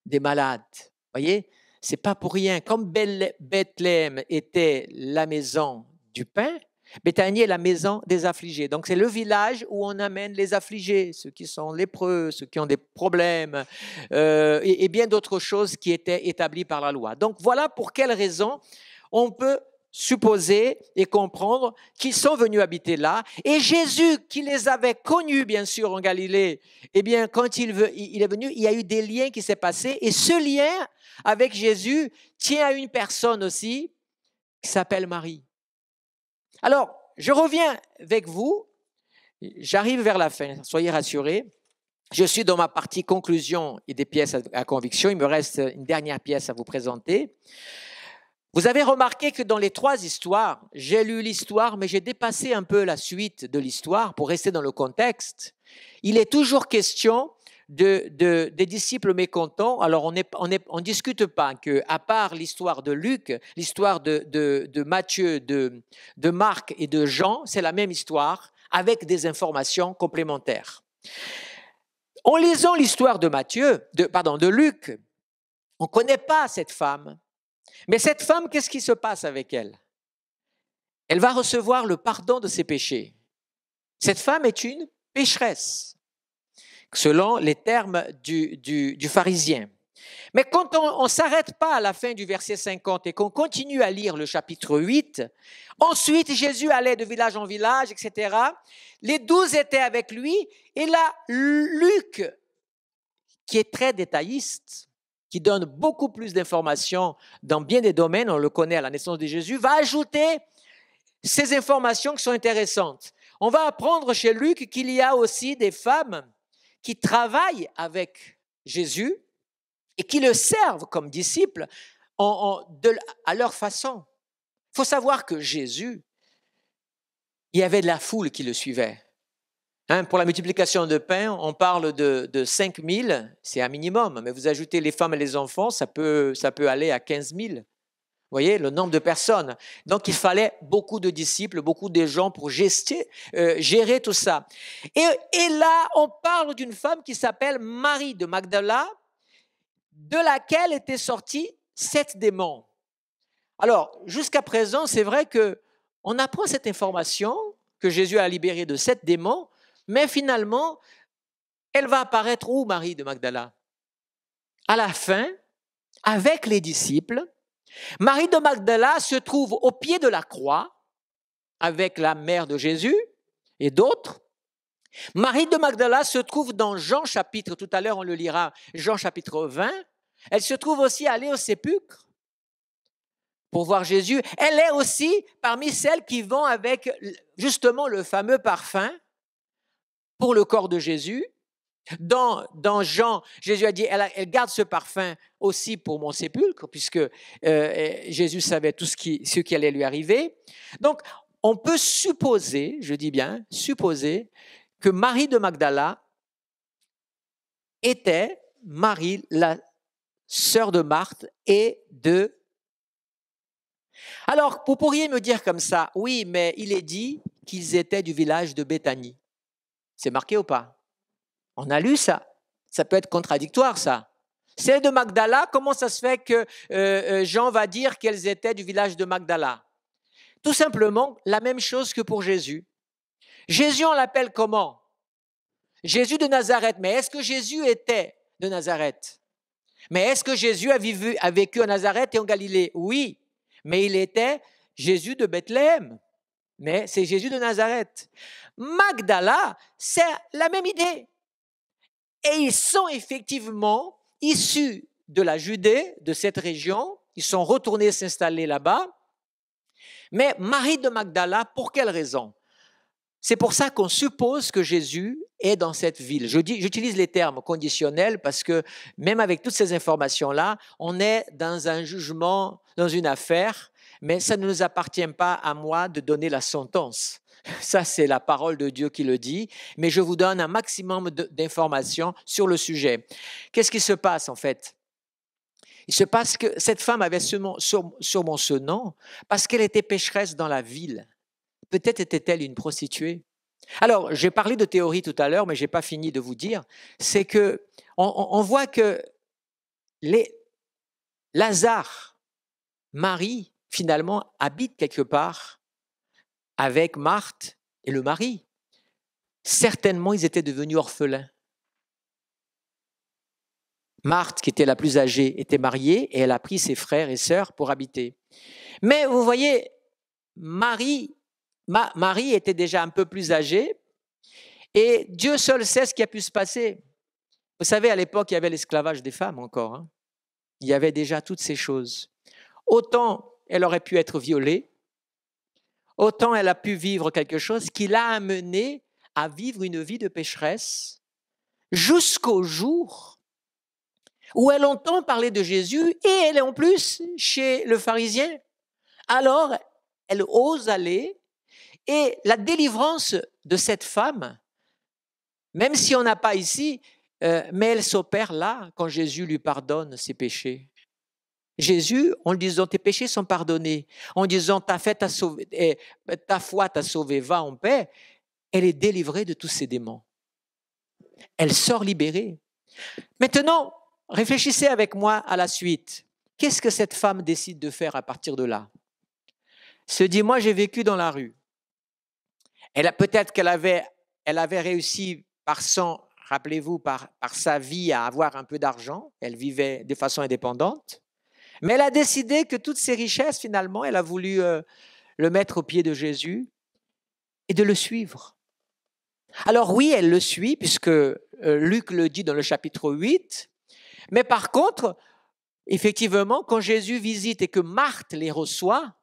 des malades. Vous voyez, c'est pas pour rien. Comme Bethléem était la maison du pain, Béthanie est la maison des affligés. Donc, c'est le village où on amène les affligés, ceux qui sont lépreux, ceux qui ont des problèmes, et bien d'autres choses qui étaient établies par la loi. Donc, voilà pour quelles raisons on peut supposer et comprendre qu'ils sont venus habiter là. Et Jésus, qui les avait connus, bien sûr, en Galilée, eh bien, quand il est venu, il y a eu des liens qui s'est passé. Et ce lien avec Jésus tient à une personne aussi qui s'appelle Marie. Alors, je reviens avec vous. J'arrive vers la fin, soyez rassurés. Je suis dans ma partie conclusion et des pièces à conviction. Il me reste une dernière pièce à vous présenter. Vous avez remarqué que dans les 3 histoires, j'ai lu l'histoire, mais j'ai dépassé un peu la suite de l'histoire pour rester dans le contexte. Il est toujours question des disciples mécontents. Alors, on discute pas que, à part l'histoire de Luc, l'histoire de Matthieu, de Marc et de Jean, c'est la même histoire avec des informations complémentaires. En lisant l'histoire de Luc, on ne connaît pas cette femme. Mais cette femme, qu'est-ce qui se passe avec elle? Elle va recevoir le pardon de ses péchés. Cette femme est une pécheresse, selon les termes du pharisien. Mais quand on ne s'arrête pas à la fin du verset 50 et qu'on continue à lire le chapitre 8, ensuite Jésus allait de village en village, etc. Les 12 étaient avec lui, et là, Luc, qui est très détailliste, qui donne beaucoup plus d'informations dans bien des domaines, on le connaît à la naissance de Jésus, va ajouter ces informations qui sont intéressantes. On va apprendre chez Luc qu'il y a aussi des femmes qui travaillent avec Jésus et qui le servent comme disciples à leur façon. Il faut savoir que Jésus, il y avait de la foule qui le suivait. Pour la multiplication de pain, on parle de 5 000, c'est un minimum, mais vous ajoutez les femmes et les enfants, ça peut aller à 15 000. Vous voyez, le nombre de personnes. Donc, il fallait beaucoup de disciples, beaucoup de gens pour gérer tout ça. Et là, on parle d'une femme qui s'appelle Marie de Magdala, de laquelle étaient sortis 7 démons. Alors, jusqu'à présent, c'est vrai qu'on apprend cette information que Jésus a libéré de 7 démons, mais finalement, elle va apparaître où, Marie de Magdala? À la fin, avec les disciples, Marie de Magdala se trouve au pied de la croix, avec la mère de Jésus et d'autres. Marie de Magdala se trouve dans Jean chapitre, tout à l'heure on le lira, Jean chapitre 20. Elle se trouve aussi aller au sépulcre pour voir Jésus. Elle est aussi parmi celles qui vont avec justement le fameux parfum pour le corps de Jésus. Dans Jean, Jésus a dit, elle garde ce parfum aussi pour mon sépulcre, puisque Jésus savait tout ce qui allait lui arriver. Donc, on peut supposer, je dis bien, supposer que Marie de Magdala était Marie, la sœur de Marthe et de... Alors, vous pourriez me dire comme ça, oui, mais il est dit qu'ils étaient du village de Béthanie. C'est marqué ou pas? On a lu ça. Ça peut être contradictoire, ça. Celle de Magdala, comment ça se fait que Jean va dire qu'elles étaient du village de Magdala? Tout simplement, la même chose que pour Jésus. Jésus, on l'appelle comment? Jésus de Nazareth. Mais est-ce que Jésus était de Nazareth? Mais est-ce que Jésus a vécu à Nazareth et en Galilée? Oui, mais il était Jésus de Bethléem. Mais c'est Jésus de Nazareth. Magdala, c'est la même idée. Et ils sont effectivement issus de la Judée, de cette région. Ils sont retournés s'installer là-bas. Mais Marie de Magdala, pour quelle raison? C'est pour ça qu'on suppose que Jésus est dans cette ville. J'utilise les termes conditionnels parce que même avec toutes ces informations-là, on est dans un jugement, dans une affaire, mais ça ne nous appartient pas à moi de donner la sentence. Ça, c'est la parole de Dieu qui le dit, mais je vous donne un maximum d'informations sur le sujet. Qu'est-ce qui se passe en fait? Il se passe que cette femme avait sûrement ce nom parce qu'elle était pécheresse dans la ville. Peut-être était-elle une prostituée. Alors, j'ai parlé de théorie tout à l'heure, mais je n'ai pas fini de vous dire, c'est que on voit que Lazare, Marie, finalement, habitent quelque part avec Marthe et le mari. Certainement, ils étaient devenus orphelins. Marthe, qui était la plus âgée, était mariée et elle a pris ses frères et sœurs pour habiter. Mais vous voyez, Marie était déjà un peu plus âgée et Dieu seul sait ce qui a pu se passer. Vous savez, à l'époque, il y avait l'esclavage des femmes encore. Il y avait déjà toutes ces choses. Autant elle aurait pu être violée, autant elle a pu vivre quelque chose qui l'a amenée à vivre une vie de pécheresse jusqu'au jour où elle entend parler de Jésus et elle est en plus chez le pharisien. Alors, elle ose aller et la délivrance de cette femme, même si on n'a pas ici, mais elle s'opère là quand Jésus lui pardonne ses péchés. Jésus, en lui disant tes péchés sont pardonnés, en disant ta foi t'a sauvé, va en paix, elle est délivrée de tous ses démons. Elle sort libérée. Maintenant, réfléchissez avec moi à la suite. Qu'est-ce que cette femme décide de faire à partir de là? Se dit, moi j'ai vécu dans la rue. Peut-être qu'elle avait réussi rappelez-vous, par sa vie à avoir un peu d'argent. Elle vivait de façon indépendante. Mais elle a décidé que toutes ses richesses, finalement, elle a voulu le mettre aux pieds de Jésus et de le suivre. Alors oui, elle le suit, puisque Luc le dit dans le chapitre 8. Mais par contre, effectivement, quand Jésus visite et que Marthe les reçoit,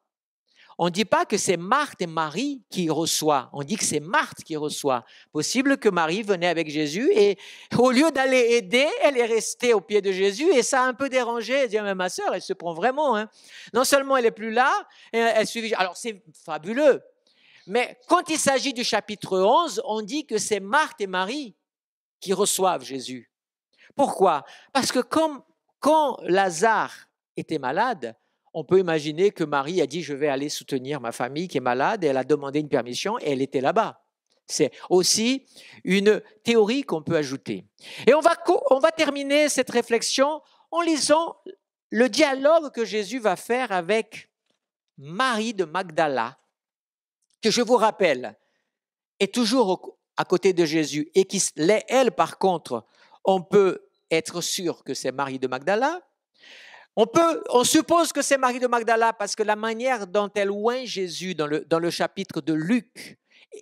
on ne dit pas que c'est Marthe et Marie qui reçoivent, on dit que c'est Marthe qui reçoit. Possible que Marie venait avec Jésus et au lieu d'aller aider, elle est restée au pied de Jésus et ça a un peu dérangé. Elle dit, mais ma sœur, elle se prend vraiment. Hein. Non seulement elle n'est plus là, elle suit. Alors c'est fabuleux. Mais quand il s'agit du chapitre 11, on dit que c'est Marthe et Marie qui reçoivent Jésus. Pourquoi? Parce que quand Lazare était malade, on peut imaginer que Marie a dit, je vais aller soutenir ma famille qui est malade, et elle a demandé une permission et elle était là-bas. C'est aussi une théorie qu'on peut ajouter. Et on va terminer cette réflexion en lisant le dialogue que Jésus va faire avec Marie de Magdala, que je vous rappelle, est toujours à côté de Jésus et qui l'est, elle, par contre, on peut être sûr que c'est Marie de Magdala. On suppose que c'est Marie de Magdala parce que la manière dont elle oint Jésus dans le chapitre de Luc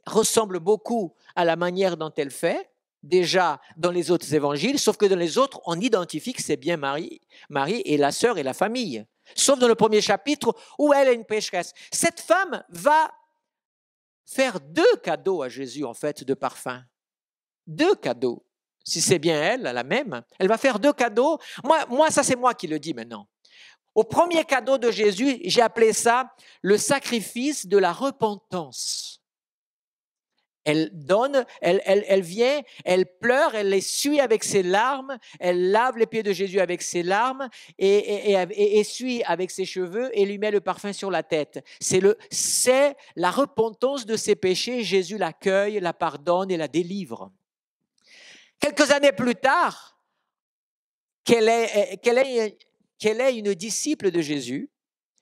ressemble beaucoup à la manière dont elle fait, déjà dans les autres évangiles, sauf que dans les autres, on identifie que c'est bien Marie et la sœur et la famille. Sauf dans le premier chapitre où elle est une pécheresse. Cette femme va faire 2 cadeaux à Jésus, en fait, de parfum. 2 cadeaux. Si c'est bien elle, la même, elle va faire 2 cadeaux. Moi, ça c'est moi qui le dis maintenant. Au premier cadeau de Jésus, j'ai appelé ça le sacrifice de la repentance. Elle donne, elle vient, elle pleure, elle essuie avec ses larmes, elle lave les pieds de Jésus avec ses larmes et essuie avec ses cheveux et lui met le parfum sur la tête. C'est la repentance de ses péchés. Jésus l'accueille, la pardonne et la délivre. Quelques années plus tard, qu'elle est une disciple de Jésus,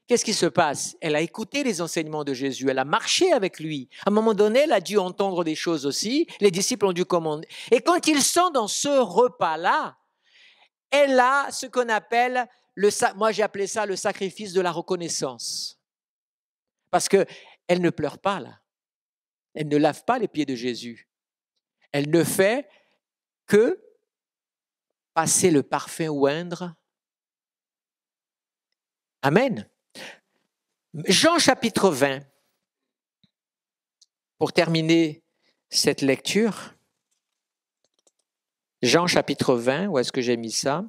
qu'est-ce qui se passe? Elle a écouté les enseignements de Jésus, elle a marché avec lui. À un moment donné, elle a dû entendre des choses aussi, les disciples ont dû commander. Et quand ils sont dans ce repas-là, elle a ce qu'on appelle, moi j'ai appelé ça le sacrifice de la reconnaissance. Parce qu'elle ne pleure pas là, elle ne lave pas les pieds de Jésus. Elle ne fait que passer le parfum oindre. Amen. Jean chapitre 20, pour terminer cette lecture. Jean chapitre 20, où est-ce que j'ai mis ça?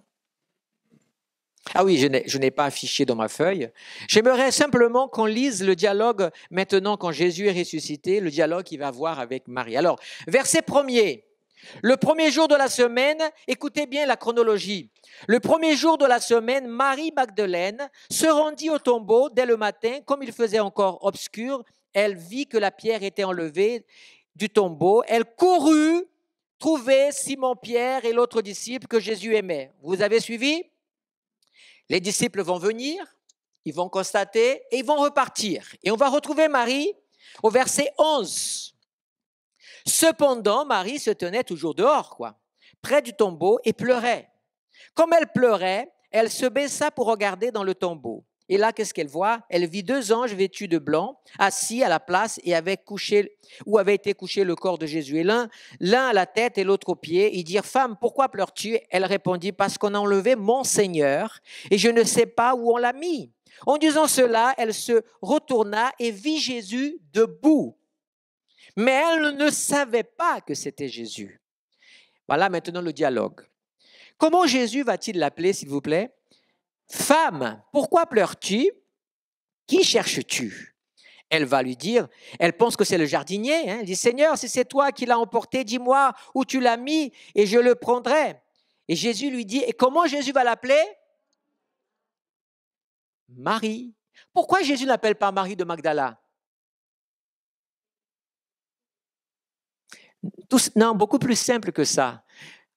Ah oui, je n'ai pas affiché dans ma feuille. J'aimerais simplement qu'on lise le dialogue maintenant quand Jésus est ressuscité, le dialogue qu'il va avoir avec Marie. Alors, verset 1er. Le premier jour de la semaine, écoutez bien la chronologie. Le premier jour de la semaine, Marie Magdeleine se rendit au tombeau dès le matin, comme il faisait encore obscur. Elle vit que la pierre était enlevée du tombeau. Elle courut trouver Simon-Pierre et l'autre disciple que Jésus aimait. Vous avez suivi? Les disciples vont venir, ils vont constater et ils vont repartir. Et on va retrouver Marie au verset 11. Cependant, Marie se tenait toujours dehors, près du tombeau et pleurait. Comme elle pleurait, elle se baissa pour regarder dans le tombeau. Et là, qu'est-ce qu'elle voit? Elle vit 2 anges vêtus de blanc, assis à la place où avait été couché le corps de Jésus. Et l'un à la tête et l'autre aux pieds. Ils dirent, « Femme, pourquoi pleures-tu » Elle répondit, « Parce qu'on a enlevé mon Seigneur et je ne sais pas où on l'a mis. » En disant cela, elle se retourna et vit Jésus debout. Mais elle ne savait pas que c'était Jésus. Voilà maintenant le dialogue. Comment Jésus va-t-il l'appeler, s'il vous plaît? Femme, pourquoi pleures-tu? Qui cherches-tu? Elle va lui dire, elle pense que c'est le jardinier. Elle dit, Seigneur, si c'est toi qui l'as emporté, dis-moi où tu l'as mis et je le prendrai. Et Jésus lui dit, et comment Jésus va l'appeler? Marie. Pourquoi Jésus n'appelle pas Marie de Magdala? Non, beaucoup plus simple que ça.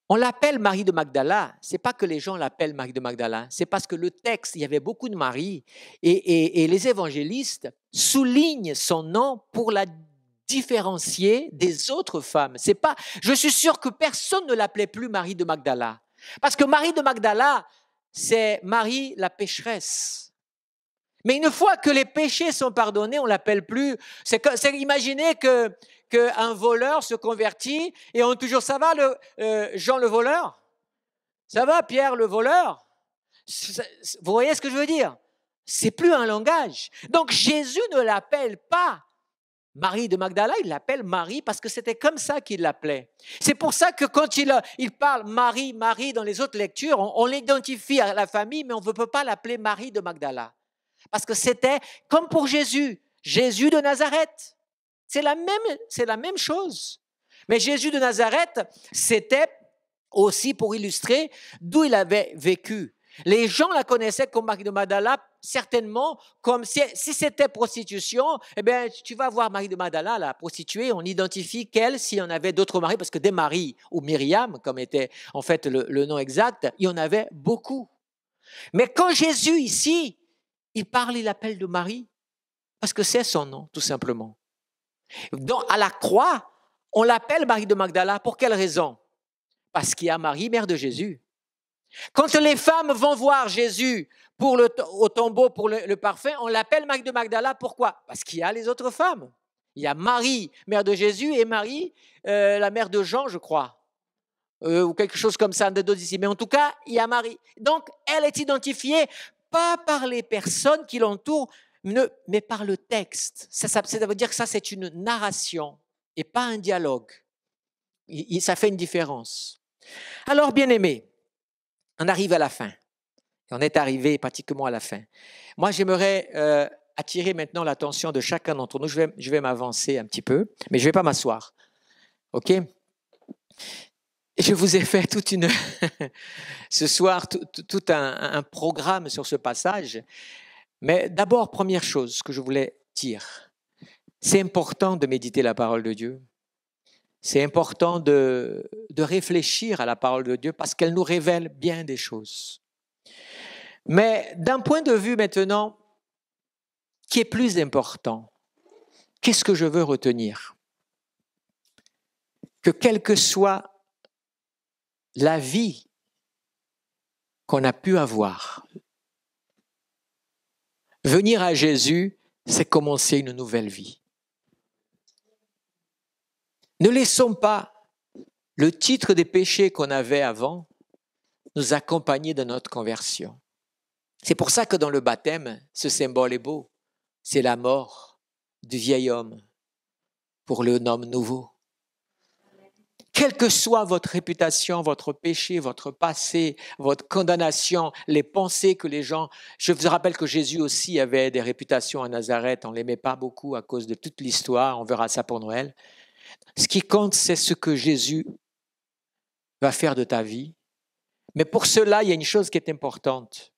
On l'appelle Marie de Magdala, c'est pas que les gens l'appellent Marie de Magdala, c'est parce que le texte, il y avait beaucoup de Marie et les évangélistes soulignent son nom pour la différencier des autres femmes. C'est pas, je suis sûr que personne ne l'appelait plus Marie de Magdala, parce que Marie de Magdala, c'est Marie la pécheresse. Mais une fois que les péchés sont pardonnés, on l'appelle plus. Imaginez qu'un voleur se convertit et on toujours, ça va Jean le voleur? Ça va Pierre le voleur? Vous voyez ce que je veux dire? C'est plus un langage. Donc Jésus ne l'appelle pas Marie de Magdala, il l'appelle Marie parce que c'était comme ça qu'il l'appelait. C'est pour ça que quand il parle Marie, Marie dans les autres lectures, on l'identifie à la famille, mais on ne peut pas l'appeler Marie de Magdala. Parce que c'était comme pour Jésus, Jésus de Nazareth. C'est la même chose. Mais Jésus de Nazareth, c'était aussi pour illustrer d'où il avait vécu. Les gens la connaissaient comme Marie de Magdala, certainement, comme si c'était prostitution, eh bien, tu vas voir Marie de Magdala, la prostituée, on identifie qu'elle, s'il y en avait d'autres maris, parce que des Maries, ou Myriam, comme était en fait le nom exact, il y en avait beaucoup. Mais quand Jésus, ici, il appelle de Marie, parce que c'est son nom, tout simplement. Donc, à la croix, on l'appelle Marie de Magdala. Pour quelle raison? Parce qu'il y a Marie, mère de Jésus. Quand les femmes vont voir Jésus au tombeau pour le parfum, on l'appelle Marie de Magdala. Pourquoi? Parce qu'il y a les autres femmes. Il y a Marie, mère de Jésus, et Marie, la mère de Jean, je crois. Ou quelque chose comme ça, d'autres ici. Mais en tout cas, il y a Marie. Donc, elle est identifiée pas par les personnes qui l'entourent, mais par le texte. Ça veut dire que ça, c'est une narration et pas un dialogue. Ça fait une différence. Alors, bien-aimés, on arrive à la fin. On est arrivé pratiquement à la fin. Moi, j'aimerais attirer maintenant l'attention de chacun d'entre nous. Je vais m'avancer un petit peu, mais je ne vais pas m'asseoir. OK? Je vous ai fait ce soir tout un programme sur ce passage. Mais d'abord, première chose que je voulais dire, c'est important de méditer la parole de Dieu. C'est important de réfléchir à la parole de Dieu parce qu'elle nous révèle bien des choses. Mais d'un point de vue maintenant, qui est plus important? Qu'est-ce que je veux retenir? Que quelle que soit la vie qu'on a pu avoir, venir à Jésus, c'est commencer une nouvelle vie. Ne laissons pas le titre des péchés qu'on avait avant nous accompagner de notre conversion. C'est pour ça que dans le baptême, ce symbole est beau. C'est la mort du vieil homme pour le homme nouveau. Quelle que soit votre réputation, votre péché, votre passé, votre condamnation, les pensées que les gens... Je vous rappelle que Jésus aussi avait des réputations à Nazareth. On ne l'aimait pas beaucoup à cause de toute l'histoire. On verra ça pour Noël. Ce qui compte, c'est ce que Jésus va faire de ta vie. Mais pour cela, il y a une chose qui est importante.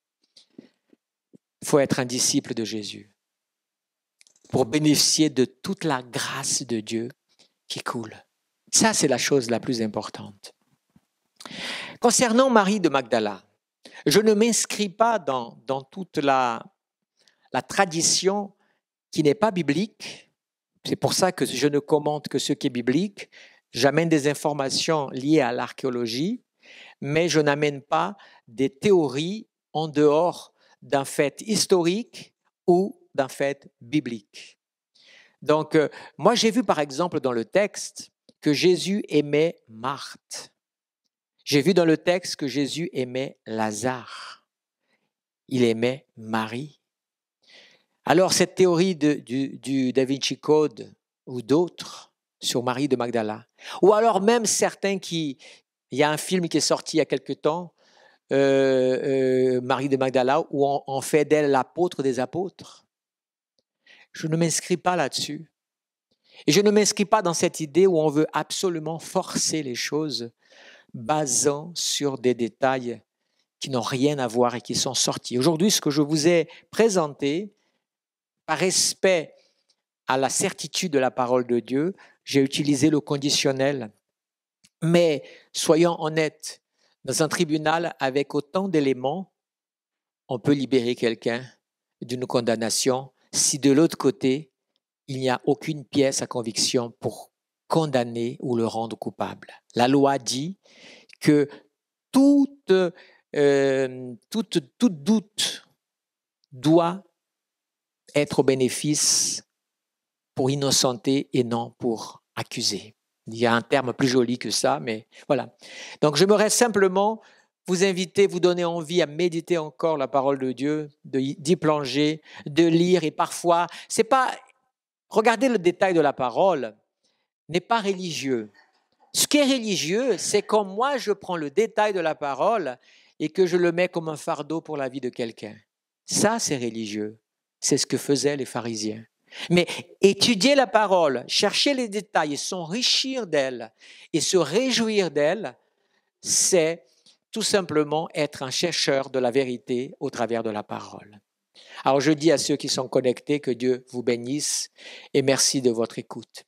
Il faut être un disciple de Jésus pour bénéficier de toute la grâce de Dieu qui coule. Ça, c'est la chose la plus importante. Concernant Marie de Magdala, je ne m'inscris pas dans toute la tradition qui n'est pas biblique. C'est pour ça que je ne commente que ce qui est biblique. J'amène des informations liées à l'archéologie, mais je n'amène pas des théories en dehors d'un fait historique ou d'un fait biblique. Donc, moi, j'ai vu par exemple dans le texte que Jésus aimait Marthe. J'ai vu dans le texte que Jésus aimait Lazare. Il aimait Marie. Alors cette théorie du Da Vinci Code ou d'autres sur Marie de Magdala, ou alors même certains il y a un film qui est sorti il y a quelque temps, Marie de Magdala, où on fait d'elle l'apôtre des apôtres. Je ne m'inscris pas là-dessus. Et je ne m'inscris pas dans cette idée où on veut absolument forcer les choses basant sur des détails qui n'ont rien à voir et qui sont sortis. Aujourd'hui, ce que je vous ai présenté, par respect à la certitude de la parole de Dieu, j'ai utilisé le conditionnel. Mais soyons honnêtes, dans un tribunal avec autant d'éléments, on peut libérer quelqu'un d'une condamnation si de l'autre côté, il n'y a aucune pièce à conviction pour condamner ou le rendre coupable. La loi dit que tout doute doit être au bénéfice pour innocenter et non pour accuser. Il y a un terme plus joli que ça, mais voilà. Donc, j'aimerais simplement vous inviter, vous donner envie à méditer encore la parole de Dieu, d'y plonger, de lire. Et parfois, c'est pas... Regardez le détail de la parole, n'est pas religieux. Ce qui est religieux, c'est quand moi, je prends le détail de la parole et que je le mets comme un fardeau pour la vie de quelqu'un. Ça, c'est religieux. C'est ce que faisaient les pharisiens. Mais étudier la parole, chercher les détails et s'enrichir d'elle et se réjouir d'elle, c'est tout simplement être un chercheur de la vérité au travers de la parole. Alors je dis à ceux qui sont connectés que Dieu vous bénisse et merci de votre écoute.